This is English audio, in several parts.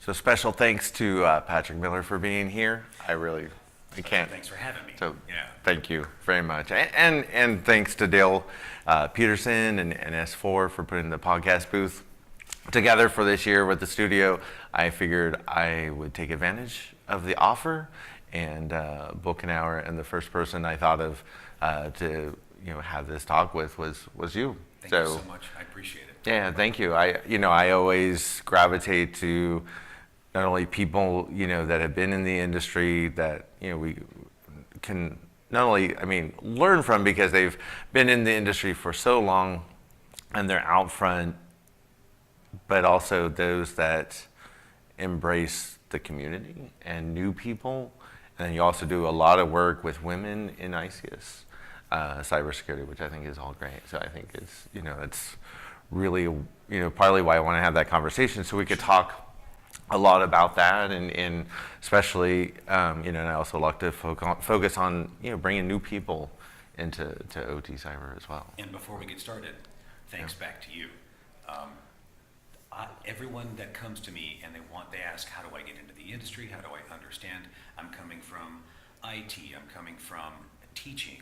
So special thanks to Patrick Miller for being here. I can't. Thanks for having me. So Yeah. thank you very much. And thanks to Dale Peterson and S4 for putting the podcast booth together for this year with the studio. I figured I would take advantage of the offer and book an hour. And the first person I thought of to have this talk with was you. Thank you so much. I appreciate it. Yeah, thank you. I always gravitate to not only people that have been in the industry that we can not only learn from because they've been in the industry for so long and they're out front, but also those that embrace the community and new people. And you also do a lot of work with women in ICS, cybersecurity, which I think is all great. So I think it's really partly why I want to have that conversation so we could talk a lot about that, and especially and I also like to focus on bringing new people into OT cyber as well. And before we get started, thanks back to you. Everyone that comes to me and they ask, how do I get into the industry? How do I understand? I'm coming from IT. I'm coming from teaching.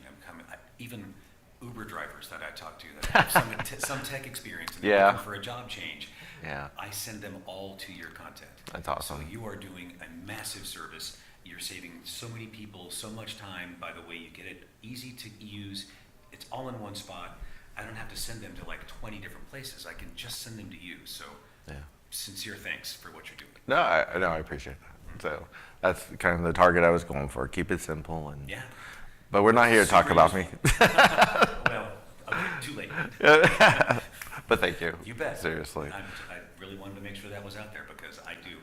Even Uber drivers that I talk to that have some tech experience and they're looking for a job change. Yeah. I send them all to your content. That's awesome. So you are doing a massive service. You're saving so many people so much time by the way you get it easy to use. It's all in one spot. I don't have to send them to like 20 different places. I can just send them to you. So sincere thanks for what you're doing. No, I appreciate that. So that's kind of the target I was going for. Keep it simple and But we're not here to talk about me. Well, okay, too late. But thank you. You bet. Seriously. I really wanted to make sure that was out there because I do.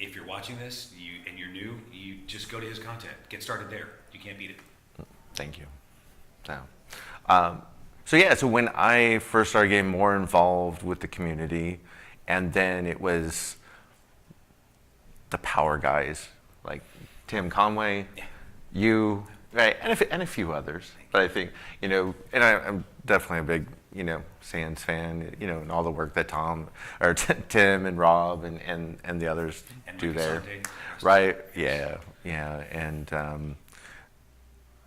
If you're watching this and you're new, you just go to his content. Get started there. You can't beat it. Thank you. So when I first started getting more involved with the community, and then it was the power guys like Tim Conway, you, right, and a few others. But I think and I'm definitely a big Sands fan, and all the work that Tim and Rob and the others do there, right? Yeah, and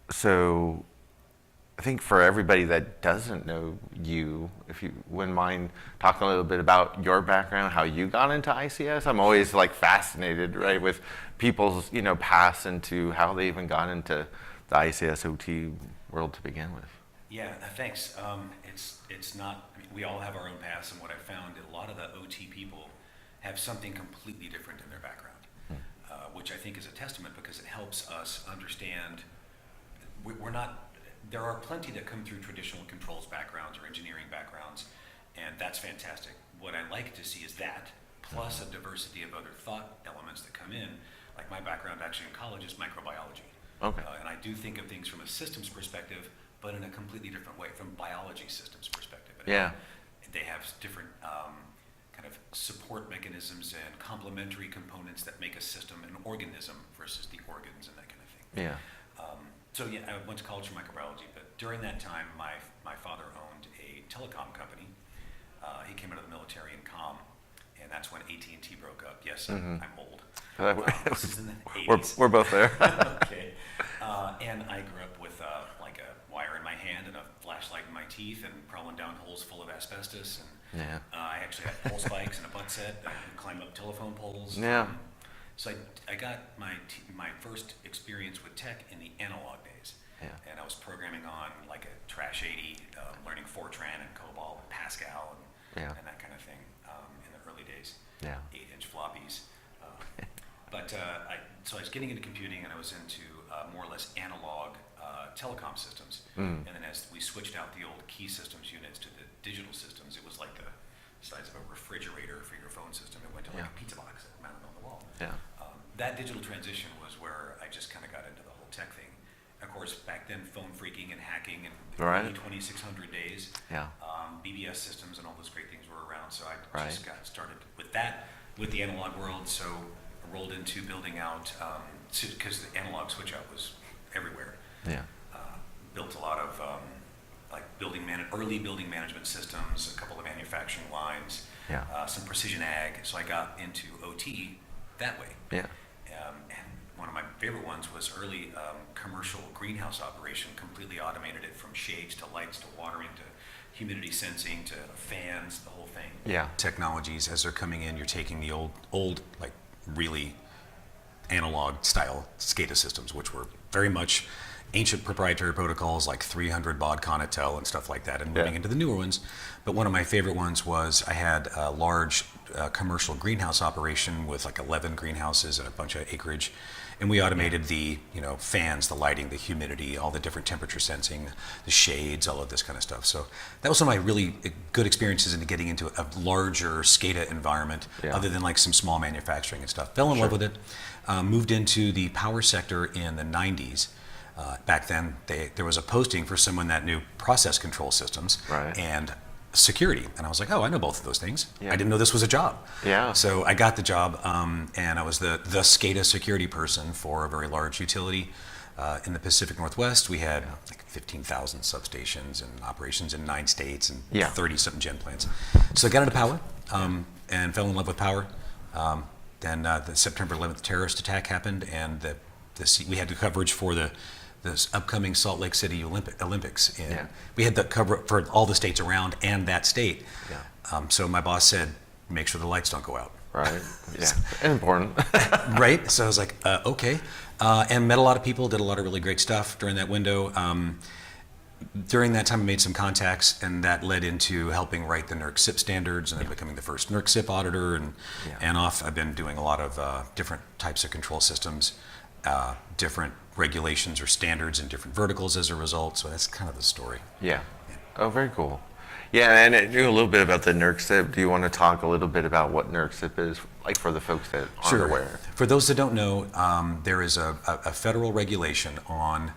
so I think for everybody that doesn't know you, if you wouldn't mind talking a little bit about your background, how you got into ICS. I'm always like fascinated, right, with people's paths into how they even got into the ICS OT world to begin with. Yeah, thanks. It's not. We all have our own paths, and what I found, a lot of the OT people have something completely different in their background, which I think is a testament because it helps us understand. We're not. There are plenty that come through traditional controls backgrounds or engineering backgrounds, and that's fantastic. What I like to see is that, plus a diversity of other thought elements that come in. Like my background actually in college is microbiology. Okay. And I do think of things from a systems perspective, but in a completely different way, from biology systems perspective. Yeah. They have different kind of support mechanisms and complementary components that make a system an organism versus the organs and that kind of thing. Yeah. I went to college for microbiology, but during that time, my father owned a telecom company. He came out of the military in comm, and that's when AT&T broke up. Yes, I'm old. This is in the 80s. We're both there. Okay. And I grew up with like a wire in my hand and a flashlight in my teeth and crawling down holes full of asbestos. And I actually had pole spikes and a butt set. I could climb up telephone poles. Yeah. So I got my first experience with tech in the analog days. Yeah. And I was programming on like a Trash 80, learning Fortran and COBOL and Pascal and that kind of thing in the early days. Yeah. 8-inch floppies. So I was getting into computing and I was into more or less analog telecom systems. And then as we switched out the old key systems units to the digital systems, it was like the size of a refrigerator for your phone system. It went to like a pizza box mounted on the wall. Yeah. That digital transition was where I just kind of got into the whole tech thing. Of course, back then, phone phreaking and hacking and the early 2600 days, BBS systems and all those great things were around. So I just got started with that, with the analog world. So I rolled into building out, because the analog switch out was everywhere. Yeah. Built a lot of like early building management systems, a couple of manufacturing lines, some precision ag. So I got into OT that way. Yeah. And one of my favorite ones was early commercial greenhouse operation, completely automated it from shades to lights to watering to humidity sensing to fans, the whole thing. Yeah. Technologies, as they're coming in, you're taking the old like really analog style SCADA systems, which were very much ancient proprietary protocols like 300 baud Conatel and stuff like that, and moving into the newer ones. But one of my favorite ones was I had a large commercial greenhouse operation with like 11 greenhouses and a bunch of acreage, and we automated the fans, the lighting, the humidity, all the different temperature sensing, the shades, all of this kind of stuff. So that was some of my really good experiences into getting into a larger SCADA environment, other than like some small manufacturing and stuff. Fell in love with it. Moved into the power sector in the 90s. Back then, there was a posting for someone that knew process control systems and security. And I was like, oh, I know both of those things. I didn't know this was a job. So I got the job, and I was the SCADA security person for a very large utility in the Pacific Northwest. We had like 15,000 substations and operations in 9 states and 30-something gen plants. So I got into power and fell in love with power. Then the September 11th terrorist attack happened, and we had the coverage for this upcoming Salt Lake City Olympics. And we had the cover for all the states around and that state. So my boss said, make sure the lights don't go out. Right. Yeah. Important. Right. So I was like, okay. And met a lot of people, did a lot of really great stuff during that window. During that time, I made some contacts, and that led into helping write the NERC CIP standards, and then becoming the first NERC CIP auditor, and off. I've been doing a lot of different types of control systems, different regulations or standards in different verticals as a result. So that's kind of the story. Oh, very cool. And I knew a little bit about the NERC CIP. Do you want to talk a little bit about what NERC CIP is, like for the folks that aren't aware? For those that don't know, there is a federal regulation on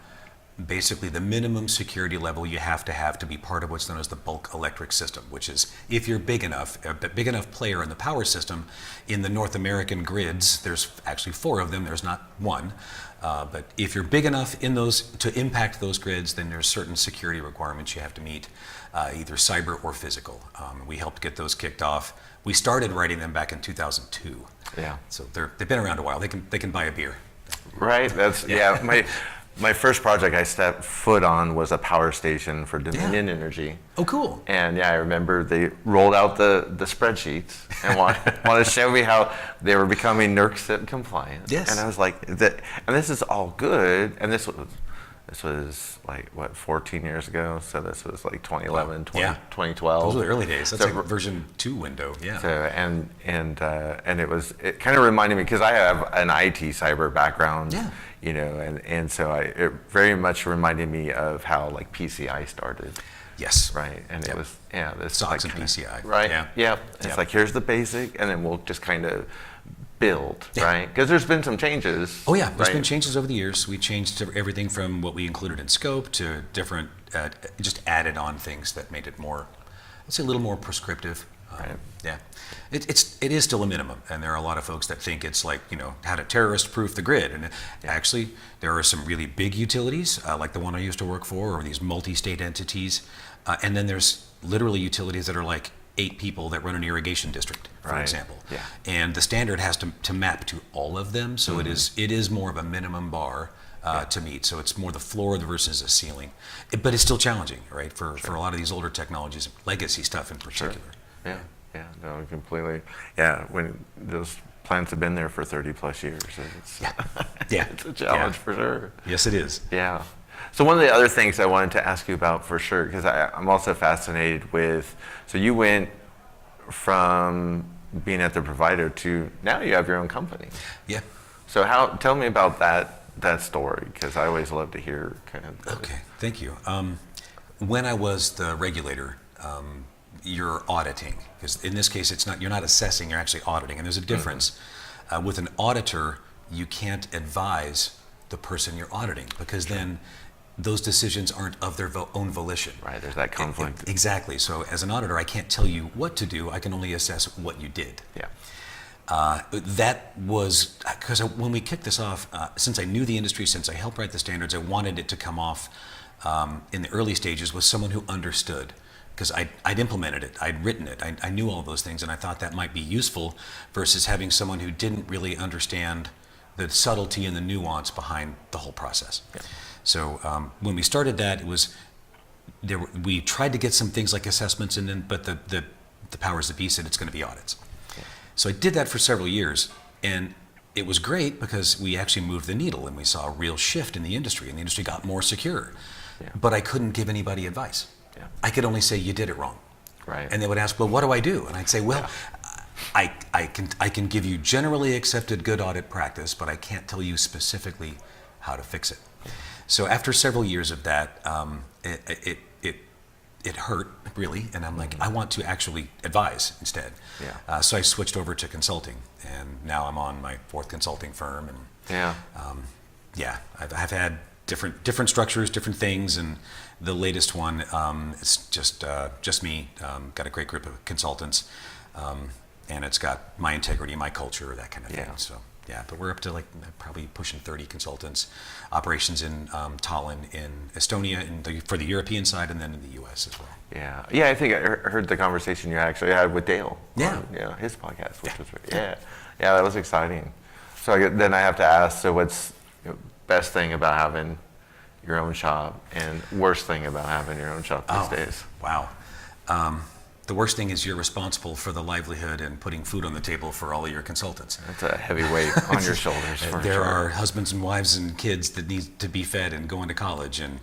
basically the minimum security level you have to be part of what's known as the bulk electric system, which is if you're big enough player in the power system. In the North American grids, there's actually 4 of them, there's not one. But if you're big enough in those to impact those grids, then there's certain security requirements you have to meet, either cyber or physical. We helped get those kicked off. We started writing them back in 2002. So they've been around a while. They can buy a beer. Right. That's My first project I stepped foot on was a power station for Dominion Energy. Oh, cool. And I remember they rolled out the spreadsheets and wanted to show me how they were becoming NERC CIP compliant. And I was like, and this is all good. And this was like, 14 years ago? So this was like 2011, 2012. Those were the early days. That's like version 2 window. So, and it kind of reminded me, because I have an IT cyber background. And so it very much reminded me of how like PCI started. Right. And it was this SOX like and PCI. Right. It's like, here's the basic, and then we'll just kind of build, right? Because there's been some changes. There's been changes over the years. We changed everything from what we included in scope to different, just added on things that made it more, let's say, a little more prescriptive. It is still a minimum, and there are a lot of folks that think it's like, how to terrorist-proof the grid. And actually, there are some really big utilities, like the one I used to work for, or these multi-state entities, and then there's literally utilities that are like 8 people that run an irrigation district, for example. And the standard has to map to all of them, so it is more of a minimum bar to meet. So it's more the floor versus a ceiling, but it's still challenging, right? For a lot of these older technologies, legacy stuff in particular. No, completely. When those plants have been there for 30 plus years, it's it's a challenge for sure. Yes, it is. So one of the other things I wanted to ask you about for sure, because I'm also fascinated with, so you went from being at the provider to now you have your own company. So tell me about that story, because I always love to hear kind of. Okay, thank you. When I was the regulator, you're auditing, because in this case you're not assessing, you're actually auditing, and there's a difference. With an auditor, you can't advise the person you're auditing, because then those decisions aren't of their own volition. Right, there's that conflict. Exactly. So as an auditor, I can't tell you what to do, I can only assess what you did. That was because when we kicked this off, since I knew the industry, since I helped write the standards, I wanted it to come off in the early stages with someone who understood because I'd implemented it, I'd written it, I knew all those things, and I thought that might be useful versus having someone who didn't really understand the subtlety and the nuance behind the whole process. Yeah. So when we started that, it was we tried to get some things like assessments, and then but the powers that be said it's going to be audits. Yeah. So I did that for several years, and it was great because we actually moved the needle, and we saw a real shift in the industry, and the industry got more secure. Yeah. But I couldn't give anybody advice. Yeah. I could only say you did it wrong. Right. And they would ask, well, what do I do? And I'd say, well, I can give you generally accepted good audit practice, but I can't tell you specifically how to fix it. So after several years of that, it hurt really, and I'm like, I want to actually advise instead. Yeah. So I switched over to consulting, and now I'm on my 4th consulting firm, and Yeah. I've had different structures, different things, and the latest one is just me. Got a great group of consultants, and it's got my integrity, my culture, that kind of thing. Yeah. So yeah, but we're up to like probably pushing 30 consultants, operations in Tallinn, in Estonia, for the European side, and then in the U.S. as well. Yeah. Yeah, I think I heard the conversation you actually had with Dale. Yeah. On, his podcast, which was yeah, that was exciting. So then I have to ask, so what's best thing about having your own shop and worst thing about having your own shop these days? Wow. The worst thing is you're responsible for the livelihood and putting food on the table for all of your consultants. That's a heavy weight on your shoulders. For There sure. are husbands and wives and kids that need to be fed and going to college, and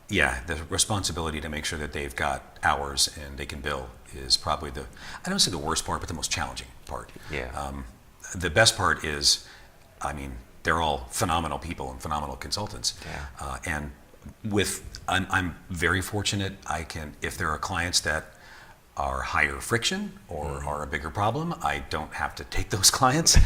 the responsibility to make sure that they've got hours and they can bill is probably I don't say the worst part, but the most challenging part. Yeah. The best part is, I mean, they're all phenomenal people and phenomenal consultants. Yeah. And I'm very fortunate. If there are clients that are higher friction or are a bigger problem, I don't have to take those clients,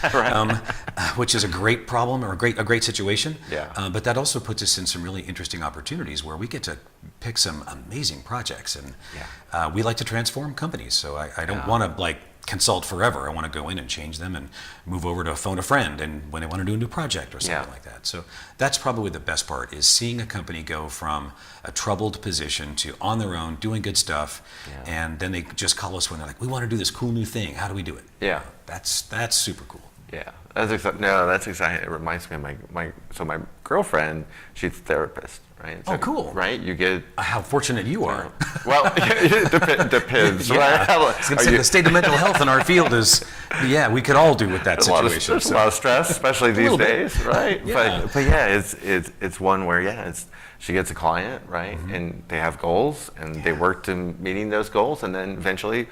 which is a great problem or a great situation. Yeah. But that also puts us in some really interesting opportunities where we get to pick some amazing projects, and we like to transform companies. So I don't want to consult forever. I want to go in and change them and move over to phone a friend and when they want to do a new project or something like that. So that's probably the best part, is seeing a company go from a troubled position to on their own doing good stuff, and then they just call us when they're like, we want to do this cool new thing, how do we do it? Yeah. That's super cool. Yeah, that's exciting. It reminds me of my girlfriend. She's a therapist, right? So, cool. Right, you get. How fortunate you are. Well, it depends, right? I was going to say the state of mental health in our field is, we could all do with that situation. There's a lot of stress, especially these days, right? Yeah. But it's one where she gets a client, right, and they have goals, and they work to meeting those goals, and then eventually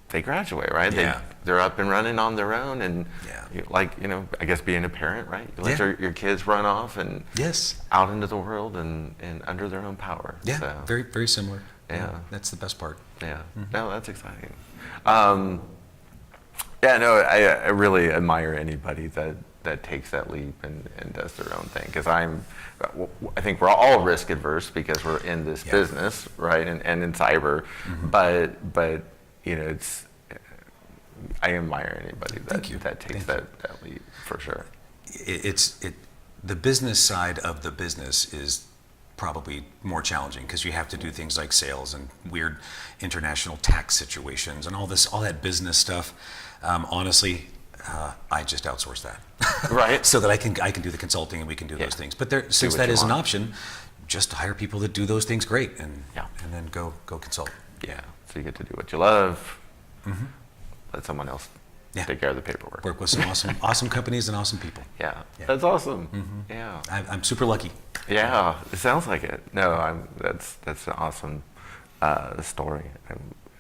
they graduate, right? They're up and running on their own, and I guess being a parent, right? You let your kids run off and out into the world and under their own power. Yeah, so, very, very similar. Yeah. That's the best part. Yeah, no, that's exciting. I really admire anybody that takes that leap and does their own thing, because I think we're all risk adverse because we're in this business, right, and in cyber, but I admire anybody that takes that leap, for sure. The business side of the business is probably more challenging because you have to do things like sales and weird international tax situations and all that business stuff. Honestly, I just outsource that, right? So that I can do the consulting and we can do those things. But since that is an option, just hire people that do those things great and then go consult. Yeah, so you get to do what you love. Let someone else take care of the paperwork. Work with some awesome companies and awesome people. Yeah. That's awesome. Yeah, I'm super lucky. Yeah, it sounds like it. No, that's an awesome story.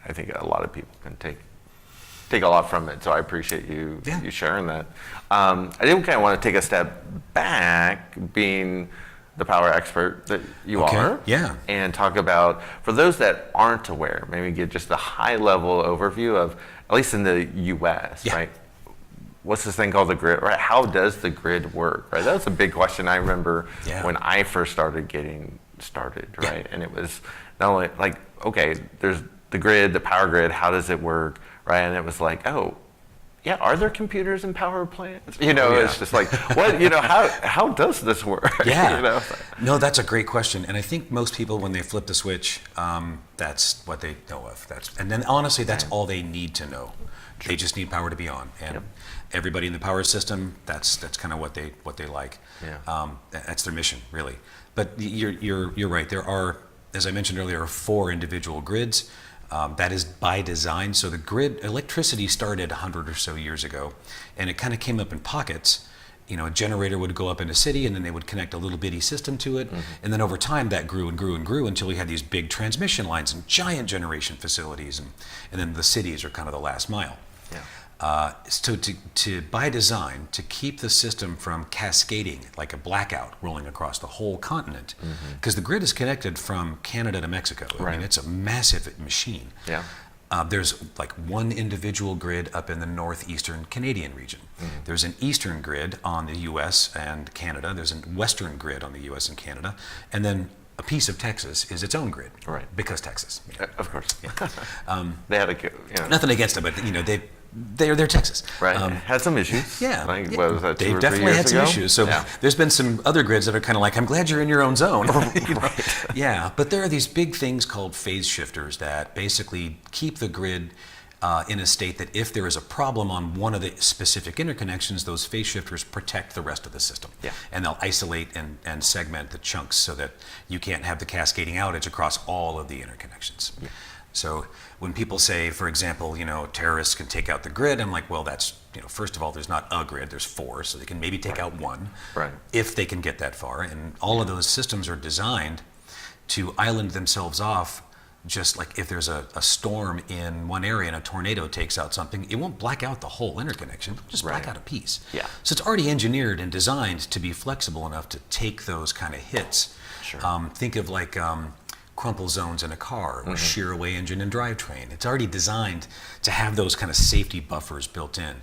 I think a lot of people can take a lot from it. So I appreciate you sharing that. I did kind of want to take a step back, being the power expert that you are, and talk about, for those that aren't aware, maybe give just a high-level overview of, at least in the U.S., right? What's this thing called the grid, right? How does the grid work, right? That was a big question I remember when I first started getting started, right? And it was not only like, okay, there's the grid, the power grid, how does it work, right? And it was like, yeah, are there computers in power plants? You know, Oh, yeah. it's just like, what, you know, how does this work? Yeah. You know? No, that's a great question. And I think most people, when they flip the switch, that's what they know of. And then honestly, that's all they need to know. They just need power to be on. And everybody in the power system, that's kind of what they like. Yeah. That's their mission, really. But you're right. There are, as I mentioned earlier, 4 individual grids. That is by design. So the grid, electricity started 100 or so years ago, and it kind of came up in pockets. You know, a generator would go up in a city, and then they would connect a little bitty system to it. And then over time, that grew and grew and grew until we had these big transmission lines and giant generation facilities. And then the cities are kind of the last mile. Yeah. So to by design, to keep the system from cascading like a blackout rolling across the whole continent, because the grid is connected from Canada to Mexico. I mean, it's a massive machine. Yeah. There's like one individual grid up in the northeastern Canadian region. There's an eastern grid on the U.S. and Canada. There's a western grid on the U.S. and Canada. And then a piece of Texas is its own grid. Right. Because Texas. Of course. Yeah. They had a, you know, Nothing against them, but you know, they're Texas. right. Had some issues. Yeah, Like, what was that, 2 they've or 3 definitely years had some ago? issues. So Yeah. there's been some other grids that are kind of like, I'm glad you're in your own zone. You know? Right. Yeah, but there are these big things called phase shifters that basically keep the grid in a state that if there is a problem on one of the specific interconnections, those phase shifters protect the rest of the system. Yeah. And they'll isolate and segment the chunks so that you can't have the cascading outage across all of the interconnections. Yeah. So when people say, for example, you know, terrorists can take out the grid, I'm like, well, that's, you know, first of all, there's not a grid, there's 4, so they can maybe take out one, Right. if they can get that far. And all of those systems are designed to island themselves off. Just like if there's a storm in one area and a tornado takes out something, it won't black out the whole interconnection, it'll just black Right. out a piece. Yeah. So it's already engineered and designed to be flexible enough to take those kind of hits. Sure. Think of like crumple zones in a car or shear away engine and drivetrain. It's already designed to have those kind of safety buffers built in.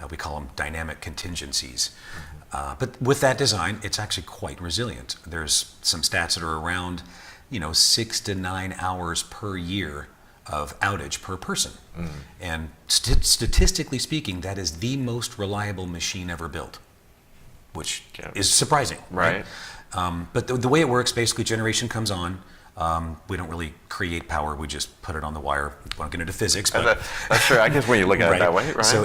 We call them dynamic contingencies. But with that design, it's actually quite resilient. There's some stats that are around, you know, 6 to 9 hours per year of outage per person. And statistically speaking, that is the most reliable machine ever built, which is surprising. Right. But the way it works, basically generation comes on. We don't really create power, we just put it on the wire. We won't get into physics, but That's true. I guess when you look at it that way, right? so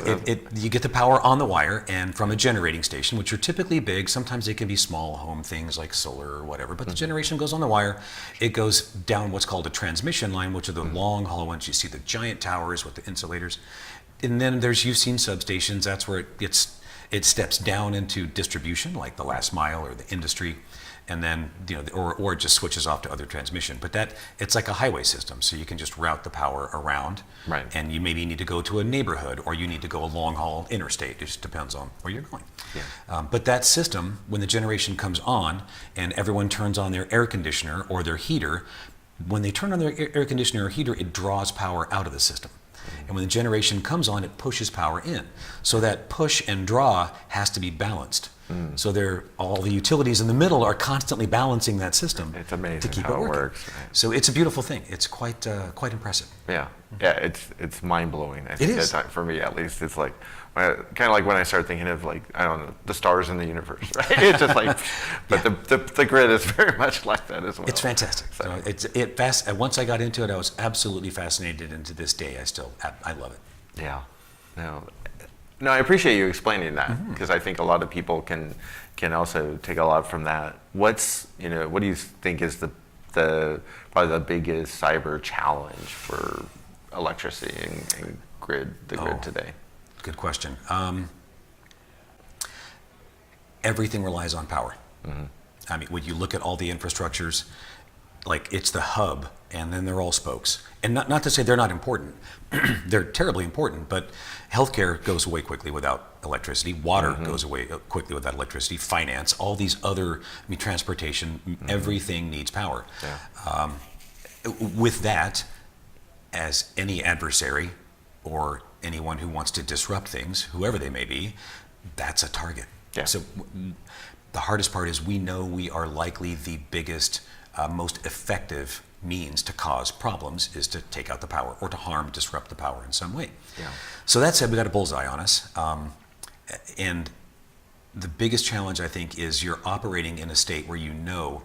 you get the power on the wire and from a generating station, which are typically big. Sometimes they can be small home things like solar or whatever, but the generation goes on the wire. It goes down what's called a transmission line, which are the long hollow ones. You see the giant towers with the insulators. And then you've seen substations, that's where it steps down into distribution, like the last mile or the industry. And then, you know, or it just switches off to other transmission. But it's like a highway system, so you can just route the power around. Right. And you maybe need to go to a neighborhood, or you need to go a long haul interstate. It just depends on where you're going. Yeah. But that system, when the generation comes on, and everyone turns on their air conditioner or their heater, when they turn on their air conditioner or heater, it draws power out of the system. And when the generation comes on, it pushes power in. So that push and draw has to be balanced. So all the utilities in the middle are constantly balancing that system. It's amazing to keep how it working. it works. Right? So it's a beautiful thing. It's quite impressive. Yeah, yeah, it's mind blowing. I think is. at times, for me at least. It's like kind of like when I start thinking of, like, I don't know, the stars in the universe. Right? It's just like, but the grid is very much like that as well. It's fantastic. So once I got into it, I was absolutely fascinated, and to this day, I love it. Yeah, no, I appreciate you explaining that, because I think a lot of people can also take a lot from that. What do you think is probably the biggest cyber challenge for electricity and grid today? Good question. Everything relies on power. I mean, when you look at all the infrastructures, like it's the hub, and then they're all spokes. And not to say they're not important. They're terribly important, but healthcare goes away quickly without electricity. Water goes away quickly without electricity. Finance, all these other, transportation, everything needs power. Yeah. With that, as any adversary or anyone who wants to disrupt things, whoever they may be, that's a target. Yeah. So the hardest part is we know we are likely the biggest, most effective means to cause problems is to take out the power or to harm, disrupt the power in some way. Yeah. So that said, we got a bullseye on us. And the biggest challenge, I think, is you're operating in a state where you know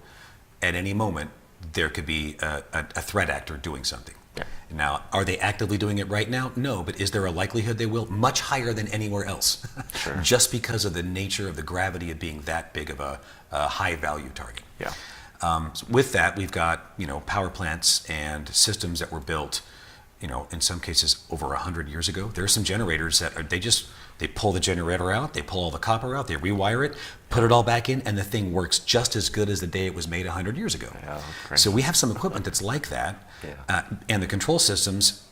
at any moment there could be a threat actor doing something. Yeah. Now, are they actively doing it right now? No, but is there a likelihood they will? Much higher than anywhere else. Sure. Just because of the nature of the gravity of being that big of a high value target. Yeah. So with that, we've got, power plants and systems that were built, in some cases over 100 years ago. There are some generators that they pull the generator out, they pull all the copper out, they rewire it, put it all back in, and the thing works just as good as the day it was made 100 years ago. Yeah, great. So we have some equipment that's like that. Yeah. And the control systems,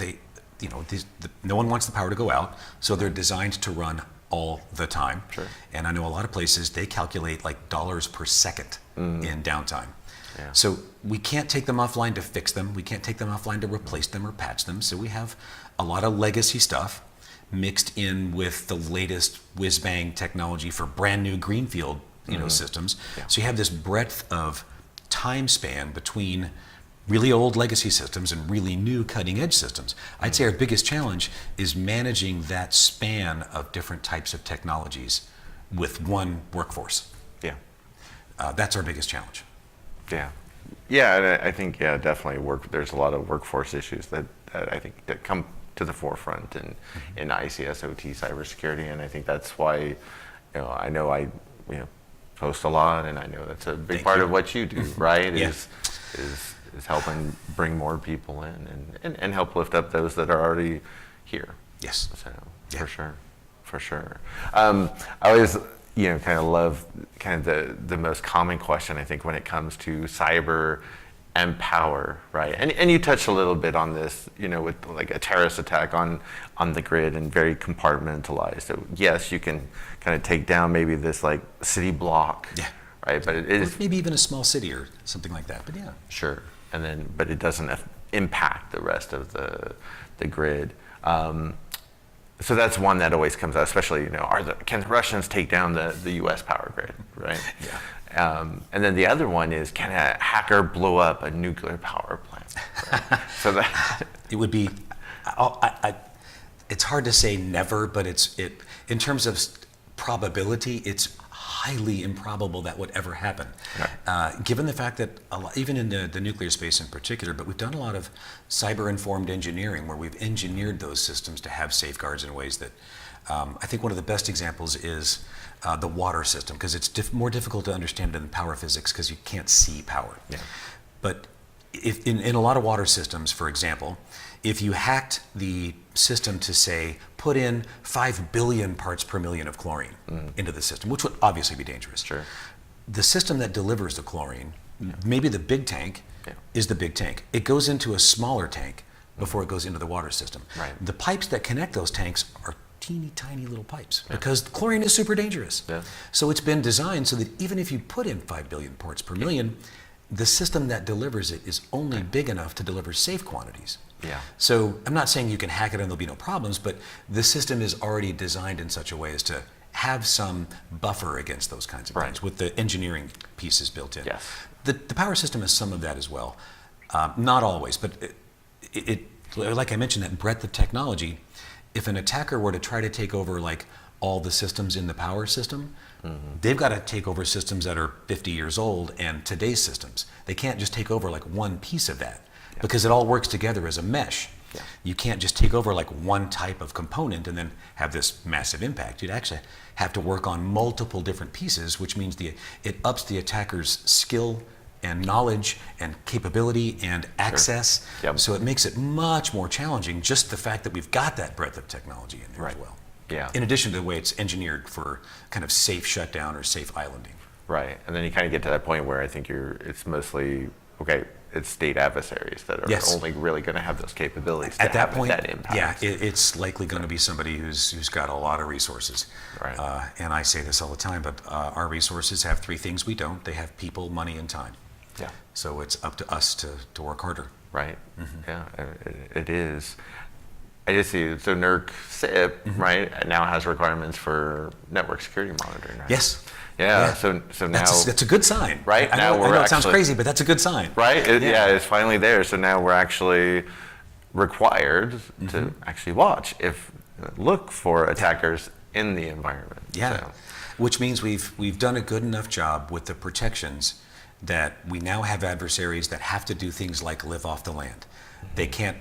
no one wants the power to go out, so they're designed to run all the time. Sure. And I know a lot of places, they calculate like dollars per second in downtime. Yeah. So we can't take them offline to fix them. We can't take them offline to replace them or patch them. So we have a lot of legacy stuff mixed in with the latest whiz-bang technology for brand new greenfield, systems. Yeah. So you have this breadth of time span between really old legacy systems and really new cutting edge systems. I'd say our biggest challenge is managing that span of different types of technologies with one workforce. Yeah. That's our biggest challenge. Yeah. Yeah, and I think, definitely there's a lot of workforce issues that I think that come to the forefront in ICS, OT, cybersecurity, and I think that's why, I know I post a lot, and I know that's a big part of what you do, right? Yeah. Is helping bring more people in and help lift up those that are already here. Yes. So Yeah. for sure. I always kind of love kind of the most common question I think when it comes to cyber and power, right? And you touched a little bit on this, with like a terrorist attack on the grid and very compartmentalized. So yes, you can kind of take down maybe this like city block. Yeah. Right, but it Or is maybe even a small city or something like that. But yeah. sure, but it doesn't impact the rest of the grid. So that's one that always comes out, especially can the Russians take down the U.S. power grid, right? Yeah. And then the other one is, can a hacker blow up a nuclear power plant? Right? So that It would be. It's hard to say never, but in terms of probability, it's highly improbable that would ever happen. Right. Given the fact that even in the nuclear space in particular, but we've done a lot of cyber-informed engineering where we've engineered those systems to have safeguards in ways that I think one of the best examples is the water system, because it's more difficult to understand than power physics because you can't see power. Yeah. But if in a lot of water systems, for example, if you hacked the system to say, put in 5 billion parts per million of chlorine into the system, which would obviously be dangerous. Sure. The system that delivers the chlorine, maybe the big tank, is the big tank. It goes into a smaller tank before it goes into the water system. Right. The pipes that connect those tanks are teeny tiny little pipes because chlorine is super dangerous. Yeah. So it's been designed so that even if you put in 5 billion parts per million, the system that delivers it is only big enough to deliver safe quantities. Yeah. So I'm not saying you can hack it and there'll be no problems, but the system is already designed in such a way as to have some buffer against those kinds of things with the engineering pieces built in. Yes. The power system has some of that as well. Not always, but it like I mentioned, that breadth of technology, if an attacker were to try to take over like all the systems in the power system, they've got to take over systems that are 50 years old and today's systems. They can't just take over like one piece of that because it all works together as a mesh. Yeah. You can't just take over like one type of component and then have this massive impact. You'd actually have to work on multiple different pieces, which means it ups the attacker's skill and knowledge and capability and access. Sure. Yep. So it makes it much more challenging, just the fact that we've got that breadth of technology in there as well. Yeah. In addition to the way it's engineered for kind of safe shutdown or safe islanding. Right. And then you kind of get to that point where I think it's mostly, it's state adversaries that are only really going to have those capabilities at that point, that impact. Yeah, it's likely going to be somebody who's got a lot of resources. Right. And I say this all the time, but our resources have three things we don't. They have people, money, and time. Yeah. So it's up to us to work harder. Right. Mm-hmm. Yeah, it is. I just see. So NERC CIP, right, now has requirements for network security monitoring, right? Yes. Yeah. So now That's a good sign. right I now know it sounds crazy, but that's a good sign. Right. It's finally there. So now we're actually required to actually look for attackers in the environment. Yeah. So. Which means we've done a good enough job with the protections that we now have adversaries that have to do things like live off the land. They can't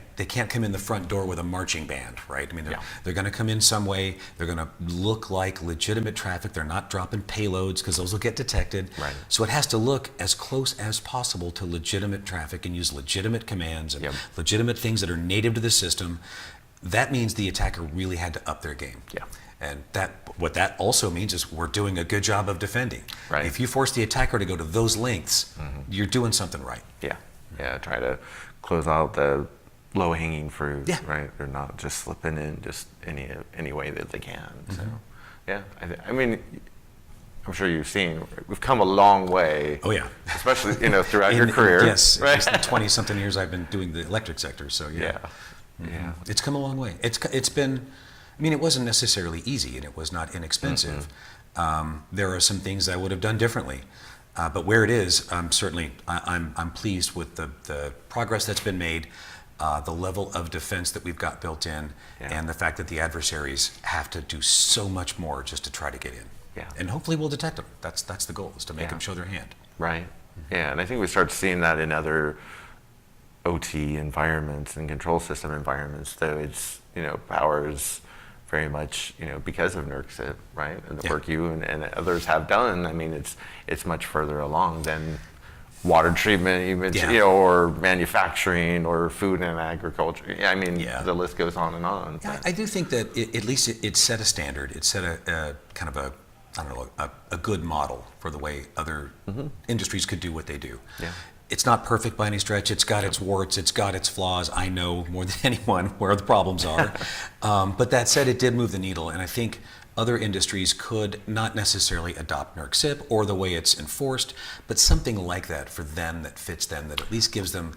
come in the front door with a marching band, right? I mean, they're going to come in some way. They're going to look like legitimate traffic. They're not dropping payloads because those will get detected. Right. So it has to look as close as possible to legitimate traffic and use legitimate commands and legitimate things that are native to the system. That means the attacker really had to up their game. Yeah. And what that also means is we're doing a good job of defending. Right. If you force the attacker to go to those lengths, you're doing something right. Yeah. Yeah. Try to close out the low-hanging fruit. Yeah. Right. They're not just slipping in just any way that they can. So, yeah. I mean, I'm sure you've seen we've come a long way. Oh yeah. Especially throughout your career. Yes. Right. It's the 20-something years I've been doing the electric sector. So yeah. Yeah. It's come a long way. It's been. I mean, it wasn't necessarily easy, and it was not inexpensive. There are some things I would have done differently, but where it is, I'm pleased with the progress that's been made, the level of defense that we've got built in, and the fact that the adversaries have to do so much more just to try to get in. Yeah. And hopefully we'll detect them. That's the goal, is to make them show their hand. Right. Yeah, and I think we start seeing that in other OT environments and control system environments, though it's powers very much because of NERC CIP, right, and the work you and others have done. I mean, it's much further along than water treatment, even or manufacturing or food and agriculture. I mean, the list goes on and on. Yeah, I do think that at least it set a standard. It set a kind of a good model for the way other industries could do what they do. Yeah. It's not perfect by any stretch. It's got its warts. It's got its flaws. I know more than anyone where the problems are. But that said, it did move the needle. And I think other industries could not necessarily adopt NERC CIP or the way it's enforced, but something like that for them that fits them, that at least gives them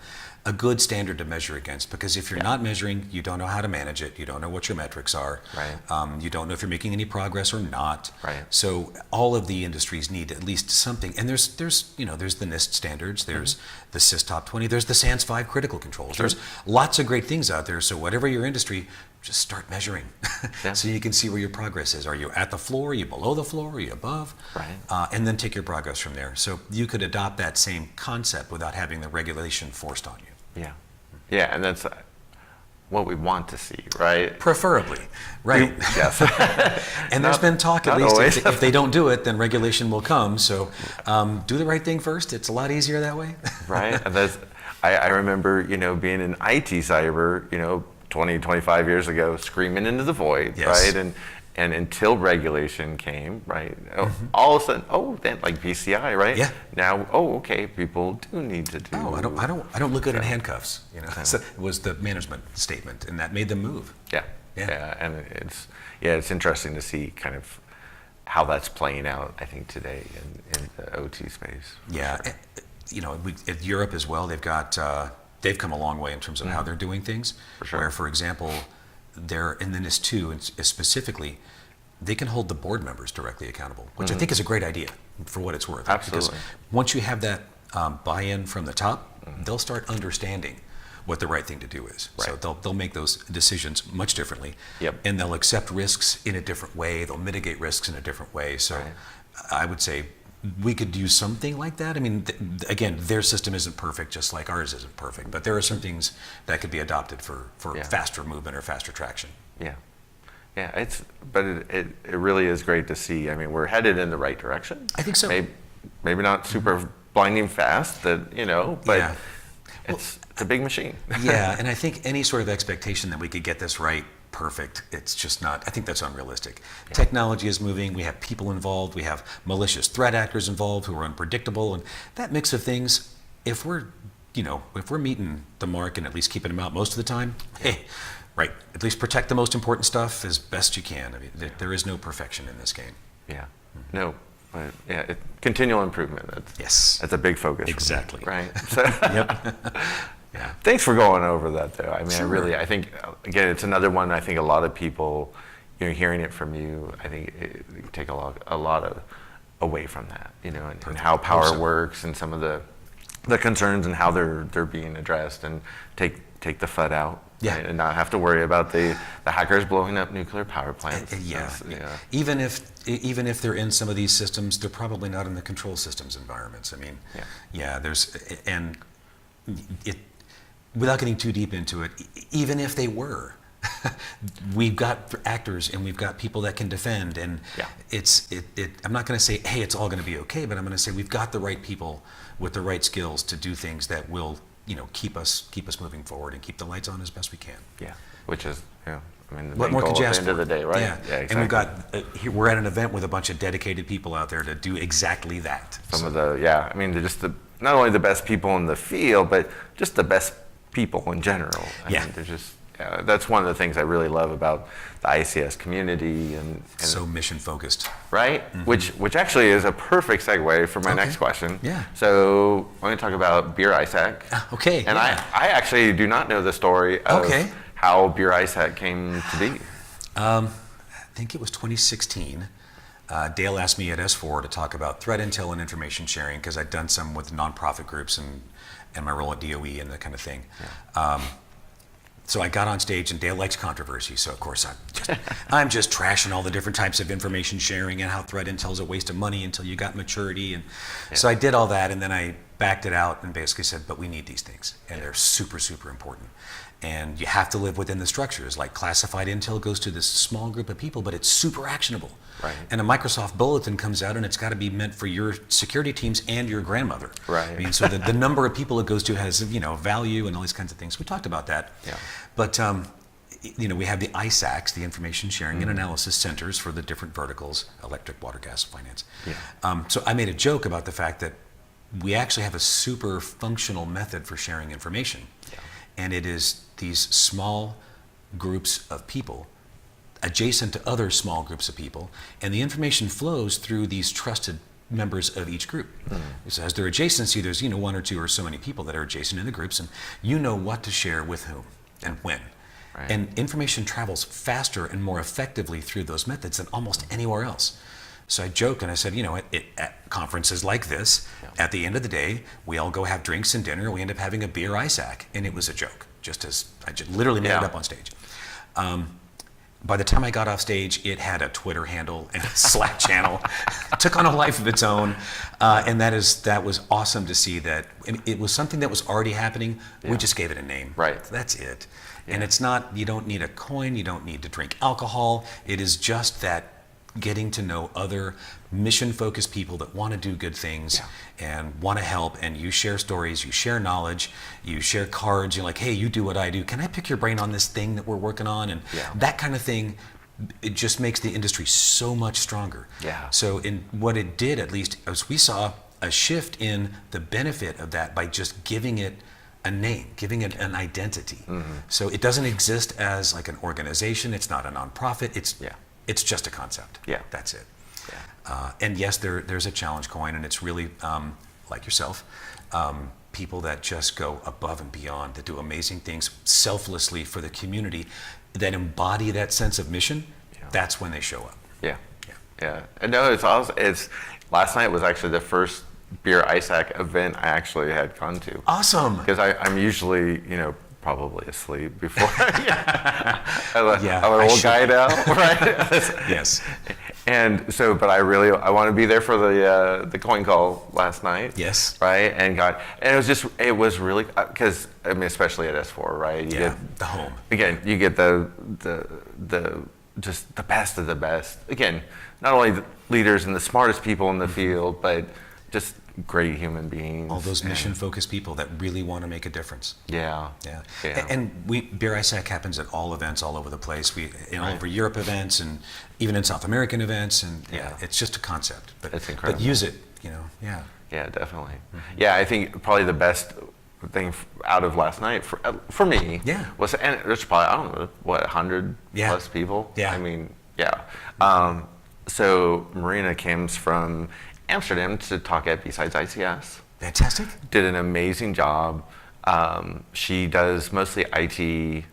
a good standard to measure against. Because if you're not measuring, you don't know how to manage it. You don't know what your metrics are. Right. You don't know if you're making any progress or not. Right. So all of the industries need at least something. And there's the NIST standards. There's the CIS Top 20. There's the SANS 5 critical controls. There's lots of great things out there. So whatever your industry, just start measuring so you can see where your progress is. Are you at the floor? Are you below the floor? Are you above? Right. And then take your progress from there. So you could adopt that same concept without having the regulation forced on you. Yeah. Yeah, and that's what we want to see, right? Preferably, right? Yes. And there's been talk, at least, always. if they don't do it, then regulation will come. So do the right thing first. It's a lot easier that way. Right. And I remember, being in IT cyber, 20, 25 years ago, screaming into the void, right? And until regulation came, right? All of a sudden, then like PCI, right? Yeah. Now, okay, people do need to do. Oh, I don't look good in handcuffs. So it was the management statement, and that made them move. Yeah. And it's interesting to see kind of how that's playing out. I think today in the OT space. Yeah, sure. At Europe as well, they've come a long way in terms of how they're doing things. For sure. Where, for example, they're in the NIST 2, and specifically, they can hold the board members directly accountable, which I think is a great idea for what it's worth. Absolutely. Because once you have that buy-in from the top, they'll start understanding what the right thing to do is. Right. So they'll make those decisions much differently, Yep. and they'll accept risks in a different way. They'll mitigate risks in a different way. So I would say we could use something like that. I mean, again, their system isn't perfect, just like ours isn't perfect, but there are some things that could be adopted for faster movement or faster traction. Yeah. Yeah, it really is great to see. I mean, we're headed in the right direction. I think so. Maybe not super blinding fast, but it's a big machine. Yeah, and I think any sort of expectation that we could get this right perfect, it's just not. I think that's unrealistic. Yeah. Technology is moving. We have people involved. We have malicious threat actors involved who are unpredictable, and that mix of things. If we're meeting the mark and at least keeping them out most of the time, right, at least protect the most important stuff as best you can. I mean, there is no perfection in this game. Yeah. No. But continual improvement. That's a big focus. Exactly. For me, right. So, Yep. Yeah. Thanks for going over that, though. I mean, Sure. I think, again, it's another one. I think a lot of people, hearing it from you, I think it take a lot of away from that, and how power works and some of the concerns and how they're being addressed, and take the FUD out. Yeah. Right, and not have to worry about the hackers blowing up nuclear power plants. Yeah. Even if they're in some of these systems, they're probably not in the control systems environments. I mean, without getting too deep into it, even if they were, we've got actors and we've got people that can defend, and I'm not going to say, hey, it's all going to be okay, but I'm going to say we've got the right people with the right skills to do things that will keep us moving forward and keep the lights on as best we can. Yeah, which is, I mean, the What main more goal could you at ask the end of for? the day, right? Yeah, exactly. And we've got, we're at an event with a bunch of dedicated people out there to do exactly that. I mean, they're just not only the best people in the field, but just the best people in general. I mean, they're just, that's one of the things I really love about the ICS community, and so mission focused, right? Mm-hmm. Which actually is a perfect segue for my next question. Yeah. So I'm going to talk about BeerISAC. Okay. And I actually do not know the story of how BeerISAC came to be. I think it was 2016. Dale asked me at S4 to talk about threat intel and information sharing, because I'd done some with nonprofit groups and my role at DOE and that kind of thing. Yeah. So I got on stage, and Dale likes controversy, so of course I'm just trashing all the different types of information sharing and how threat intel is a waste of money until you got maturity. And so I did all that, and then I backed it out and basically said, but we need these things, and they're super, super important. And you have to live within the structures. Like classified intel goes to this small group of people, but it's super actionable. Right. And a Microsoft bulletin comes out, and it's got to be meant for your security teams and your grandmother. Right. I mean, so the number of people it goes to has value and all these kinds of things. We talked about that. Yeah. But we have the ISACs, the Information Sharing and Analysis Centers for the different verticals: electric, water, gas, finance. Yeah. So I made a joke about the fact that we actually have a super functional method for sharing information. Yeah. And it is these small groups of people adjacent to other small groups of people, and the information flows through these trusted members of each group. So as their adjacency, there's one or two or so many people that are adjacent in the groups, and what to share with whom and when. Right. And information travels faster and more effectively through those methods than almost anywhere else. So I joked and I said, at conferences like this, at the end of the day, we all go have drinks and dinner, and we end up having a BeerISAC. And it was a joke, just as I just literally made it up on stage. By the time I got off stage, it had a Twitter handle and a Slack channel. It took on a life of its own. And that was awesome to see that. It was something that was already happening. We just gave it a name. Right. That's it. Yeah. And it's not, you don't need a coin, you don't need to drink alcohol. It is just that getting to know other mission-focused people that want to do good things and want to help, and you share stories, you share knowledge, you share cards, you're like, hey, you do what I do. Can I pick your brain on this thing that we're working on? And that kind of thing, it just makes the industry so much stronger. Yeah. So in what it did, at least, as we saw a shift in the benefit of that by just giving it a name, giving it an identity. So it doesn't exist as like an organization, it's not a nonprofit, it's just a concept. Yeah. That's it. Yeah. And yes, there's a challenge coin, and it's really, like yourself, people that just go above and beyond, that do amazing things selflessly for the community, that embody that sense of mission. That's when they show up. Yeah. And no, it's awesome. Last night was actually the first BeerISAC event I actually had gone to. Awesome. Because I'm usually, probably asleep before. I'm an old guy now, right? Yes. And so, but I want to be there for the coin call last night. Yes. Right, and it was really, because I mean, especially at S4, right? You get the home. Again, you get the just the best of the best. Again, not only the leaders and the smartest people in the field, but just great human beings. All those mission-focused people that really want to make a difference. Yeah. And BeerISAC happens at all events all over the place. All over Europe events, and even in South American events, and it's just a concept. But it's incredible. But use it, Yeah, definitely. Yeah, I think probably the best thing out of last night for me was, and there's probably, I don't know, 100 plus people. Yeah. I mean, so Marina came from Amsterdam to talk at Besides ICS. Fantastic. Did an amazing job. She does mostly IT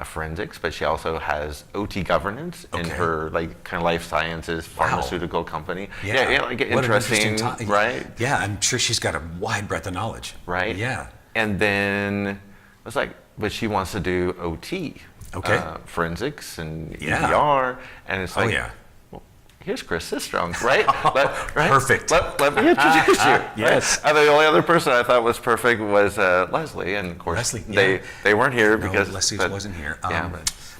forensics, but she also has OT governance in her like kind of life sciences pharmaceutical company. Yeah, like what interesting, right? Yeah, I'm sure she's got a wide breadth of knowledge. Right. Yeah. And then I was like, but she wants to do OT, forensics and EDR, and it's like, well, here's Chris Sistrunk, right? Perfect. Let me introduce you. Yes. Right? And the only other person I thought was perfect was Leslie, and of course they weren't here because Leslie wasn't here.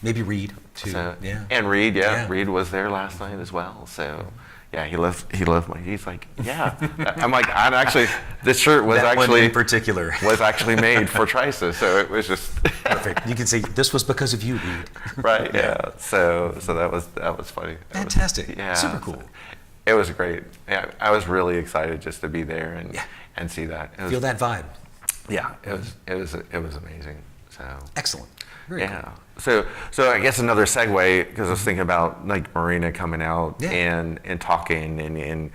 Maybe Reed too. So, yeah. And Reed, Reed was there last night as well. So. Yeah, he loved my. He's like, yeah. I'm like, this shirt was that actually one in particular was actually made for Trisa, so it was just perfect. You can say this was because of you, Reed. Right. Yeah. So that was funny. Fantastic. Yeah. Super cool. It was great. Yeah, I was really excited just to be there and see that. Feel that vibe. Yeah. It was amazing. So excellent. Very cool. So I guess another segue, because I was thinking about like Marina coming out and talking and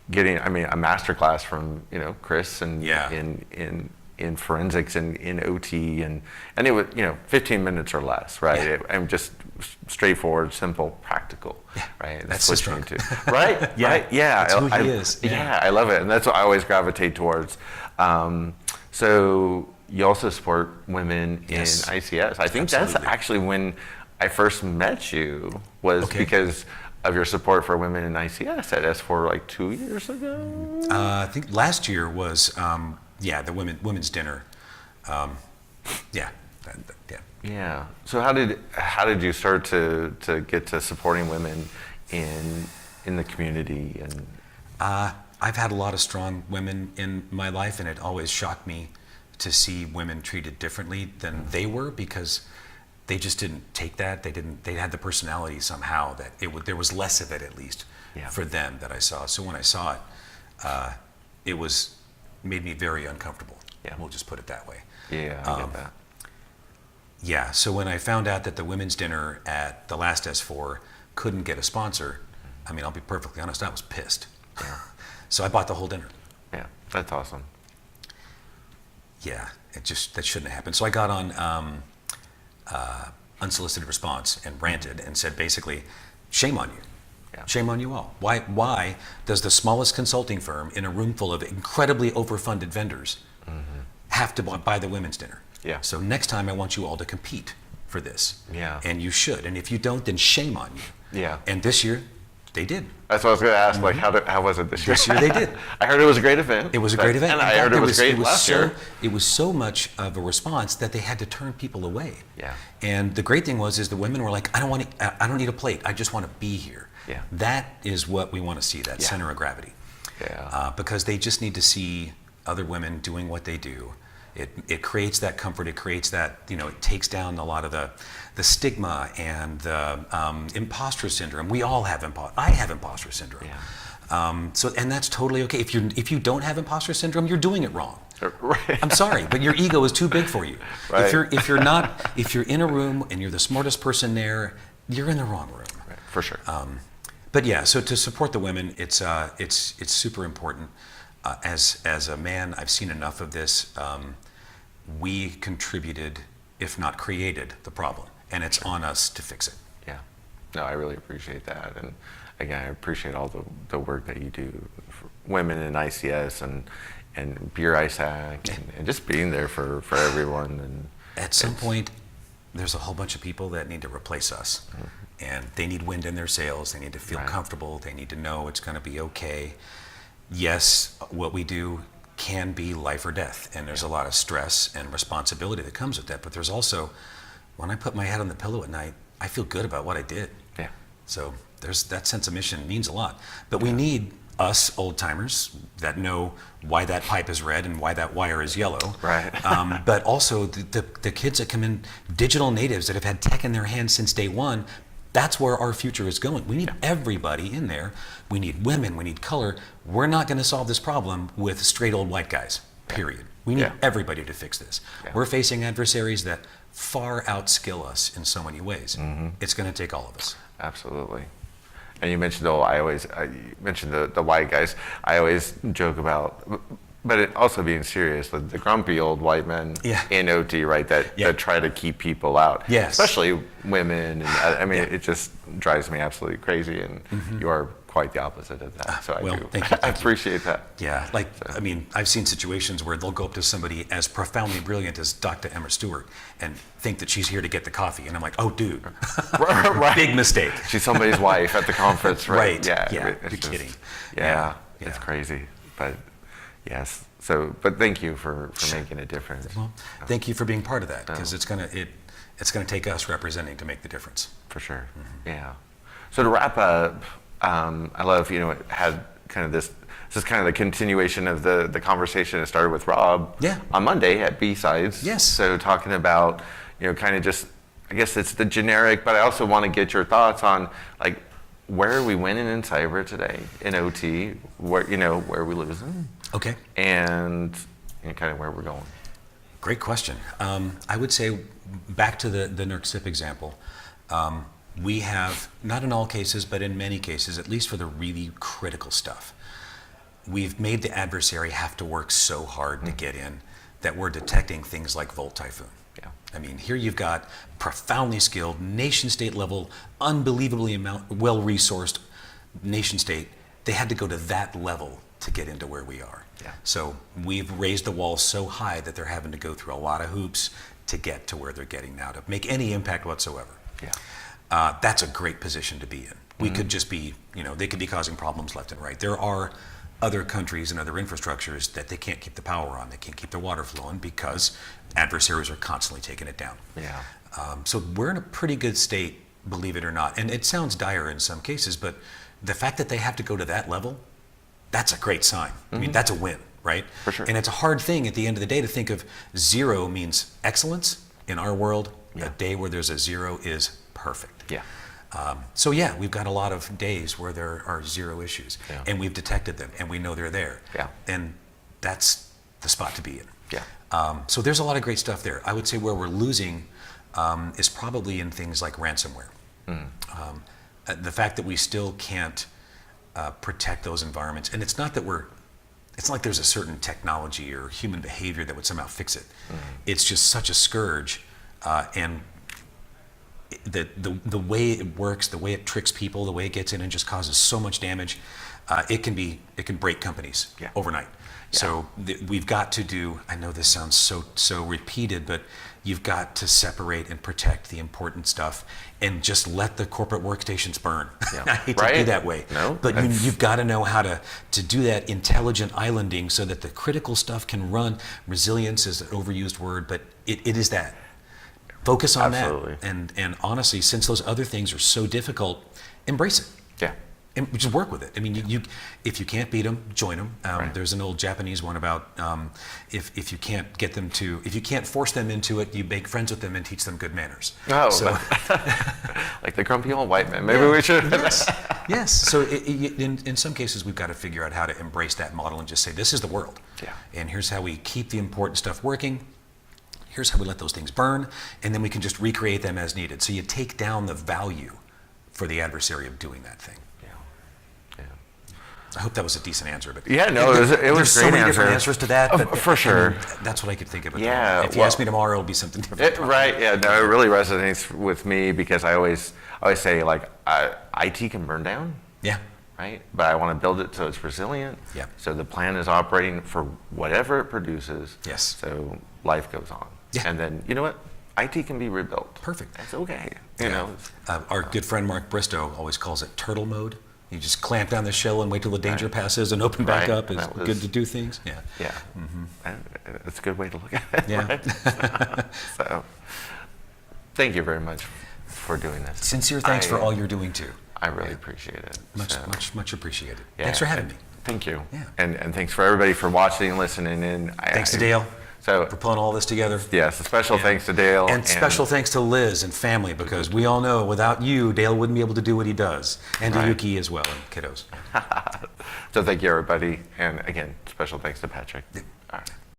getting, I mean, a masterclass from Chris and in forensics and in OT and it was 15 minutes or less, right? I'm just straightforward, simple, practical, right? That's switching to right. Right. Yeah. That's who he is. Yeah, I love it, and that's what I always gravitate towards. So. You also support women in ICS. I think that's actually when I first met you was because of your support for women in ICS at S4 like 2 years ago. I think last year was the women's dinner. Yeah. So how did you start to get to supporting women in the community and? I've had a lot of strong women in my life, and it always shocked me to see women treated differently than they were, because they just didn't take that. They had the personality somehow that there was less of it, at least for them, that I saw. So when I saw it, made me very uncomfortable. Yeah. We'll just put it that way. Yeah, I get that. Yeah, so when I found out that the women's dinner at the last S4 couldn't get a sponsor, I mean, I'll be perfectly honest, I was pissed. Yeah. So I bought the whole dinner. Yeah, that's awesome. Yeah, that shouldn't have happened. So I got on unsolicited response and ranted and said basically, shame on you. Yeah. Shame on you all. Why does the smallest consulting firm in a room full of incredibly overfunded vendors have to buy the women's dinner? Yeah. So next time I want you all to compete for this. Yeah. And you should. And if you don't, then shame on you. Yeah. And this year, they did. That's what I was going to ask. Like, how was it this year? This year they did. I heard it was a great event. It was a great event. And I heard it was great last year. It was so much of a response that they had to turn people away. Yeah. And the great thing is the women were like, I don't need a plate. I just want to be here. Yeah. That is what we want to see, that center of gravity. Yeah. Because they just need to see other women doing what they do. It creates that comfort. It creates that, it takes down a lot of the stigma and the imposter syndrome. We all have I have imposter syndrome. Yeah. And that's totally okay. If you don't have imposter syndrome, you're doing it wrong. Right. I'm sorry, but your ego is too big for you. Right. If you're in a room and you're the smartest person there, you're in the wrong room. Right. For sure. But yeah, so to support the women, it's super important. As a man, I've seen enough of this. We contributed, if not created, the problem, and it's on us to fix it. Yeah. No, I really appreciate that, and again, I appreciate all the work that you do for women in ICS and BeerISAC and just being there for everyone. And at some point, there's a whole bunch of people that need to replace us, and they need wind in their sails. They need to feel comfortable. They need to know it's going to be okay. Yes, what we do can be life or death, and there's a lot of stress and responsibility that comes with that, but there's also, when I put my head on the pillow at night, I feel good about what I did. Yeah. So there's that sense of mission means a lot. But we need us old timers that know why that pipe is red and why that wire is yellow. Right. But also the kids that come in, digital natives that have had tech in their hands since day one. That's where our future is going. We need everybody in there. We need women, we need color. We're not going to solve this problem with straight old white guys, period. We need everybody to fix this. Yeah. We're facing adversaries that far outskill us in so many ways. It's going to take all of us. Absolutely. And you mentioned, you mentioned the white guys. I always joke about But it also being serious, the grumpy old white men in OT, right? That try to keep people out, especially women. And I mean, it just drives me absolutely crazy. And you are quite the opposite of that. So thank you. I appreciate that. Yeah, I mean, I've seen situations where they'll go up to somebody as profoundly brilliant as Dr. Emma Stewart and think that she's here to get the coffee, and I'm like, oh, dude, right. Big mistake. She's somebody's wife at the conference, right? Yeah, you're kidding. Yeah, it's crazy, but. Yes. So, but thank you for making a difference. Well, thank you for being part of that, because it's gonna take us representing to make the difference. For sure. Yeah. So to wrap up, I love it had kind of this is kind of the continuation of the conversation that started with Rob. Yeah. On Monday at B-Sides. Yes. So talking about kind of just, I guess it's the generic, but I also want to get your thoughts on like where are we winning in cyber today in OT? Where where are we losing? Okay. And kind of where we're going. Great question. I would say back to the NERC CIP example, we have, not in all cases, but in many cases, at least for the really critical stuff, we've made the adversary have to work so hard to get in that we're detecting things like Volt Typhoon. Yeah. I mean, here you've got profoundly skilled, nation-state level, unbelievably well-resourced nation-state. They had to go to that level to get into where we are. Yeah. So we've raised the wall so high that they're having to go through a lot of hoops to get to where they're getting now to make any impact whatsoever. Yeah. That's a great position to be in. We could just be, they could be causing problems left and right. There are other countries and other infrastructures that they can't keep the power on. They can't keep the water flowing because adversaries are constantly taking it down. Yeah. So we're in a pretty good state, believe it or not. And it sounds dire in some cases, but the fact that they have to go to that level, that's a great sign. I mean, that's a win, right? For sure. And it's a hard thing at the end of the day to think of zero means excellence. In our world, a day where there's a zero is perfect. Yeah. So yeah, we've got a lot of days where there are zero issues, and we've detected them, and we know they're there. Yeah. And that's the spot to be in. Yeah. So there's a lot of great stuff there. I would say where we're losing is probably in things like ransomware. The fact that we still can't protect those environments, and it's not like there's a certain technology or human behavior that would somehow fix it. It's just such a scourge, and the way it works, the way it tricks people, the way it gets in and just causes so much damage, it can break companies overnight. Yeah. So we've got to do, I know this sounds so repeated, but you've got to separate and protect the important stuff and just let the corporate workstations burn. Yeah. I hate to be that way, but you've got to know how to do that intelligent islanding so that the critical stuff can run. Resilience is an overused word, but it is that. Focus on Absolutely. that. And honestly, since those other things are so difficult, embrace it. Yeah. And just work with it. I mean, if you can't beat them, join them. Right. There's an old Japanese one about if you can't if you can't force them into it, you make friends with them and teach them good manners. Oh, so, like the grumpy old white man. Maybe we should. Yes. So in some cases, we've got to figure out how to embrace that model and just say, this is the world. Yeah. And here's how we keep the important stuff working. Here's how we let those things burn, and then we can just recreate them as needed. So you take down the value for the adversary of doing that thing. I hope that was a decent answer, but it was a there's so great many answer. different answers to that. But for sure, that's what I could think of. Yeah, if you ask me tomorrow, it'll be something different. Right? Yeah. No, it really resonates with me because I always say like IT can burn down. Yeah. Right. But I want to build it so it's resilient. Yeah. So the plan is operating for whatever it produces. Yes. So life goes on. Yeah. And then you know what? IT can be rebuilt. Perfect. That's okay. You know. Our good friend Mark Bristow always calls it turtle mode. You just clamp down the shell and wait till the danger passes and open back up. It's good to do things. Yeah. Yeah. It's a good way to look at it. Yeah. Right? So, thank you very much for doing this. Sincere thanks for all you're doing too. I really appreciate it. Much appreciated. Yeah, Thanks for having me. Thank you. Yeah. And thanks for everybody for watching and listening in. Thanks to Dale for pulling all this together. Yes, a special thanks to Dale. And special thanks to Liz and family, because we all know without you, Dale wouldn't be able to do what he does. And to Yuki as well, and kiddos. So thank you, everybody. And again, special thanks to Patrick. Yeah. All right.